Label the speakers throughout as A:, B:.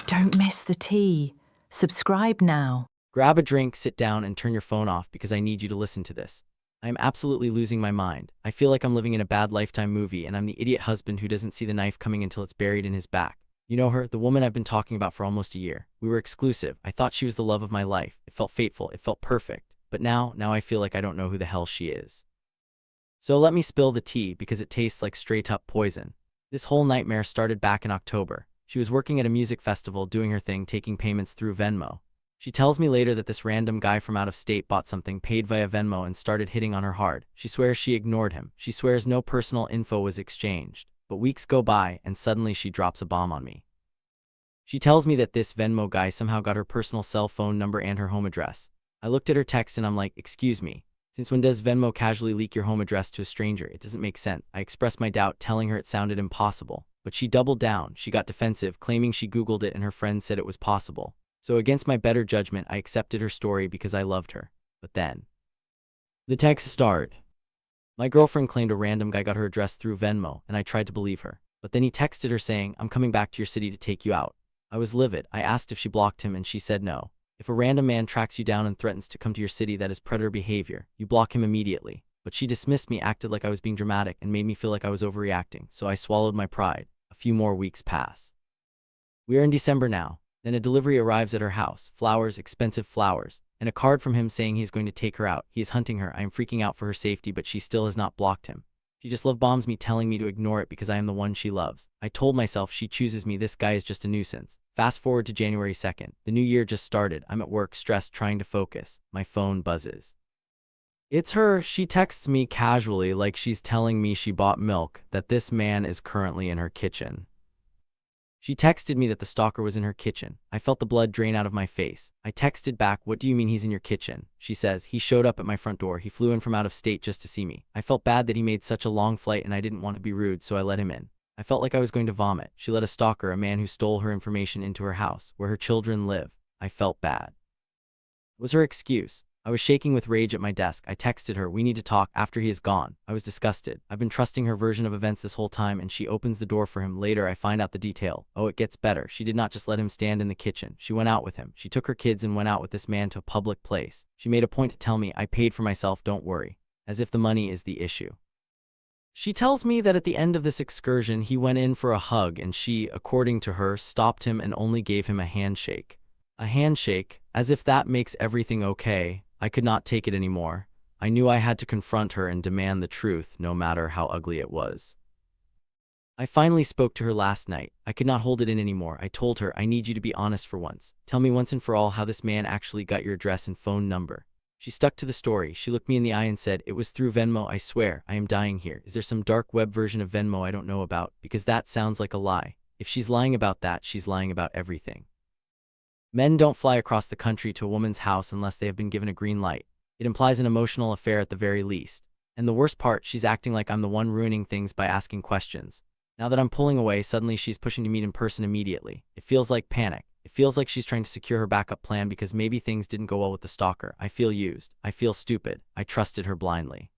A: Don't miss the tea. Subscribe now.
B: Grab a drink, sit down, and turn your phone off because I need you to listen to this. I am absolutely losing my mind. I feel like I'm living in a bad Lifetime movie, and I'm the idiot husband who doesn't see the knife coming until it's buried in his back. You know her, the woman I've been talking about for almost a year. We were exclusive. I thought she was the love of my life. It felt fateful. It felt perfect. But now I feel like I don't know who the hell she is. So let me spill the tea because it tastes like straight-up poison. This whole nightmare started back in October. She was working at a music festival, doing her thing, taking payments through Venmo. She tells me later that this random guy from out of state bought something, paid via Venmo, and started hitting on her hard. She swears she ignored him. She swears no personal info was exchanged. But weeks go by, and suddenly she drops a bomb on me. She tells me that this Venmo guy somehow got her personal cell phone number and her home address. I looked at her text and I'm like, excuse me. Since when does Venmo casually leak your home address to a stranger? It doesn't make sense. I expressed my doubt, telling her it sounded impossible. But she doubled down. She got defensive, claiming she Googled it and her friend said it was possible. So against my better judgment, I accepted her story because I loved her. But then the text started. My girlfriend claimed a random guy got her address through Venmo, and I tried to believe her. But then he texted her saying, I'm coming back to your city to take you out. I was livid. I asked if she blocked him and she said no. If a random man tracks you down and threatens to come to your city, that is predator behavior. You block him immediately. But she dismissed me, acted like I was being dramatic, and made me feel like I was overreacting, so I swallowed my pride. A few more weeks pass. We are in December now. Then a delivery arrives at her house. Flowers, expensive flowers, and a card from him saying he's going to take her out. He is hunting her. I am freaking out for her safety, but she still has not blocked him. She just love bombs me, telling me to ignore it because I am the one she loves. I told myself she chooses me. This guy is just a nuisance. Fast forward to January 2nd. The new year just started. I'm at work, stressed, trying to focus. My phone buzzes. It's her. She texts me casually like she's telling me she bought milk, that this man is currently in her kitchen. She texted me that the stalker was in her kitchen. I felt the blood drain out of my face. I texted back, what do you mean he's in your kitchen? She says, he showed up at my front door. He flew in from out of state just to see me. I felt bad that he made such a long flight and I didn't want to be rude, so I let him in. I felt like I was going to vomit. She let a stalker, a man who stole her information, into her house, where her children live. I felt bad. It was her excuse. I was shaking with rage at my desk. I texted her, we need to talk after he is gone. I was disgusted. I've been trusting her version of events this whole time, and she opens the door for him. Later, I find out the detail. Oh, it gets better. She did not just let him stand in the kitchen. She went out with him. She took her kids and went out with this man to a public place. She made a point to tell me, I paid for myself, don't worry. As if the money is the issue. She tells me that at the end of this excursion, he went in for a hug and she, according to her, stopped him and only gave him a handshake. A handshake, as if that makes everything okay. I could not take it anymore. I knew I had to confront her and demand the truth, no matter how ugly it was. I finally spoke to her last night. I could not hold it in anymore. I told her, I need you to be honest for once. Tell me once and for all how this man actually got your address and phone number. She stuck to the story. She looked me in the eye and said, it was through Venmo. I swear, I am dying here. Is there some dark web version of Venmo I don't know about? Because that sounds like a lie. If she's lying about that, she's lying about everything. Men don't fly across the country to a woman's house unless they have been given a green light. It implies an emotional affair at the very least. And the worst part, she's acting like I'm the one ruining things by asking questions. Now that I'm pulling away, suddenly she's pushing to meet in person immediately. It feels like panic. It feels like she's trying to secure her backup plan because maybe things didn't go well with the stalker. I feel used. I feel stupid. I trusted her blindly.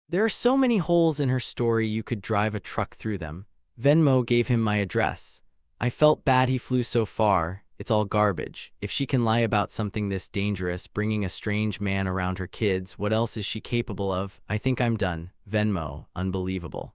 B: There are so many holes in her story you could drive a truck through them. Venmo gave him my address. I felt bad he flew so far. It's all garbage. If she can lie about something this dangerous, bringing a strange man around her kids, what else is she capable of? I think I'm done. Venmo, unbelievable.